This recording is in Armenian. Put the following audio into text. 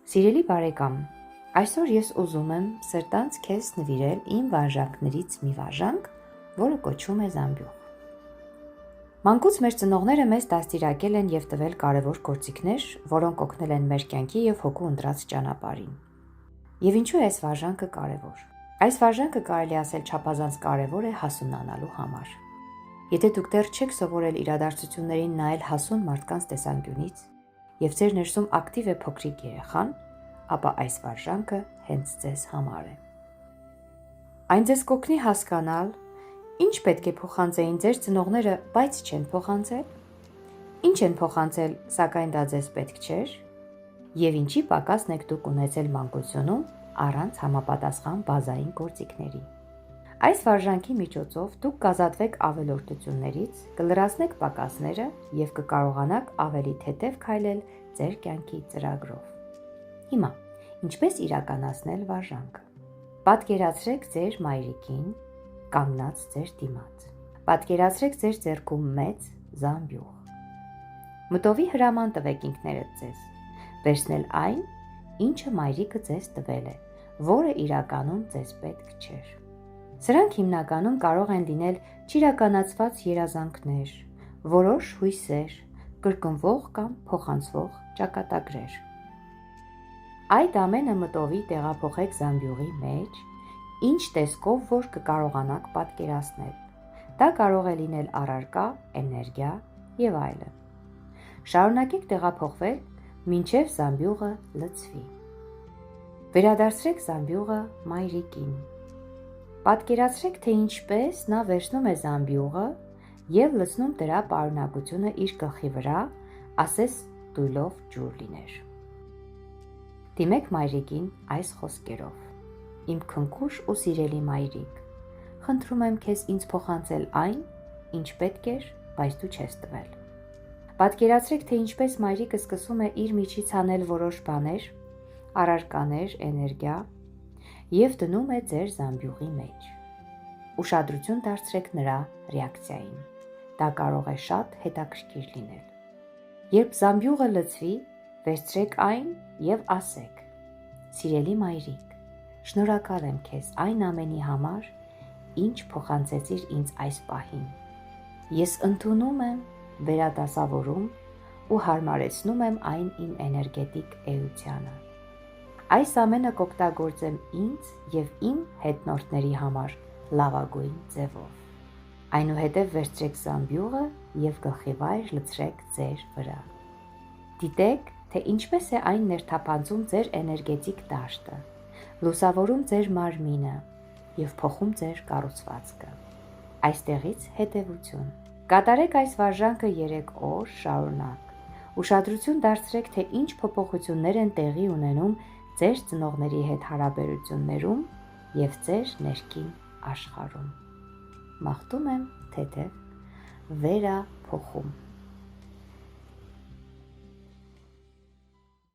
Սիրելի բարեկամ, այսօր ես ուզում եմ սրտանց քեզ նվիրել իմ վարժանքներից մի վարժանք, որը կոչվում է զամբյուղ։ Մանկուց մեր ծնողները մեզ դաստիարակել են եւ տվել կարևոր գործիքներ, որոնք օգնել են մեր կյանքի եւ հոգու ընտրած ճանապարհին։ Եվ ինչու է այս վարժանքը կարևոր։ Այս վարժանքը կարելի ասել չափազանց կարևոր է հասունանալու համար։ Եթե դուք դեռ չեք սովորել իրադարձություններին նայել հասուն մարդկանց տեսանկյունից եւ ձեր ներսում ակտիվ է փոքրիկ երեխան, ապա այս վարժանքը հենց ձեզ համար է։ Այն ձեզ կօգնի հասկանալ, ինչ պետք է փոխանցեին ձեր ծնողները, բայց չեն փոխանցել, ինչ են փոխանցել, սակայն դա ձեզ պետք չէր, եւ ինչի պակասն եք դուք ունեցել մանկությունում առանց համապատասխան բազային գործիքների։ Այս վարժանքի միջոցով դուք կազատվեք ավելորդություններից, կլրացնեք պակասները եւ կկարողանաք ավելի թեթև քայլել ձեր կյանքի ծրագրով։ Հիմա, ինչպես իրականացնել վարժանքը։ Պատկերացրեք ձեր մայրիկին կանգնած ձեր դիմաց։ Պատկերացրեք ձեր ձեռքում մեծ զամբյուղ։ Մտովի հրաման տվեք ինքներդ ձեզ, վերցնել այն, ինչը մայրիկը ձեզ տվել է, որը իրականում ձեզ պետք չէր։ Սրանք հիմնականում կարող են լինել չիրականացված երազանքներ, որոշ հույսեր, կրկնվող կամ փոխանցվող ճակատագրեր։ Այդ ամենը մտովի տեղափոխեք զամբյուղի մեջ, ինչ տեսքով որ կկարողանաք պատկերացնել։ Դա կարող է լինել առարկա, էներգիա եւ այլն։ Շարունակեք տեղափոխվել, մինչև զամբյուղը լցվի։ Վերադարձրեք զամբյուղը մայրիկին։ Պատկերացրեք, թե ինչպես նա վերցնում է զամբյուղը եւ լցնում դրա պարունակությունը իր գլխի վրա, ասես դույլով ջուր լիներ։ Դիմեք մայրիկին այս խոսքերով. Իմ քնքուշ ու սիրելի մայրիկ, խնդրում եմ քեզ ինձ փոխանցել այն, ինչ պետք էր, բայց դու չես տվել։ Պատկերացրեք, թե ինչպես մայրիկը սկսում է իր միջից անել որոշ բաներ, առարկաներ, էներգիա եւ դնում է ձեր զամբյուղի մեջ։ Ուշադրություն դարձրեք նրա ռեակցիային։ Դա կարող է շատ հետաքրքիր լինել։ Երբ զամբյուղը լցվի, վերցրեք այն եւ ասեք. Սիրելի մայրիկ, շնորհակալ եմ քեզ այն ամենի համար, ինչ փոխանցեցիր ինձ այս պահին։ Ես ընդունում եմ, վերադասավորում ու հարմարեցնում եմ այն իմ էներգետիկ էությանը։ Այս ամենը կօգտագործեմ ինձ եւ իմ հետնորդների համար լավագույն ձևով։ Այնուհետև վերցրեք զամբյուղը եւ գլխիվայր լցրեք ձեր վրա։ Դիտեք, թե ինչպես է այն ներթափանցում ձեր էներգետիկ դաշտը, լուսավորում ձեր մարմինը եւ փոխում ձեր կառուցվածքը։ Այստեղից հետևություն։ Կատարեք այս վարժանքը 3 օր շարունակ։ Ուշադրություն դարձրեք, թե ինչ փոփոխություններ են տեղի ունենում ձեր ծնողների հետ հարաբերություններում եւ ձեր ներքին աշխարհում։ Մաղթում եմ թեթև վերափոխում։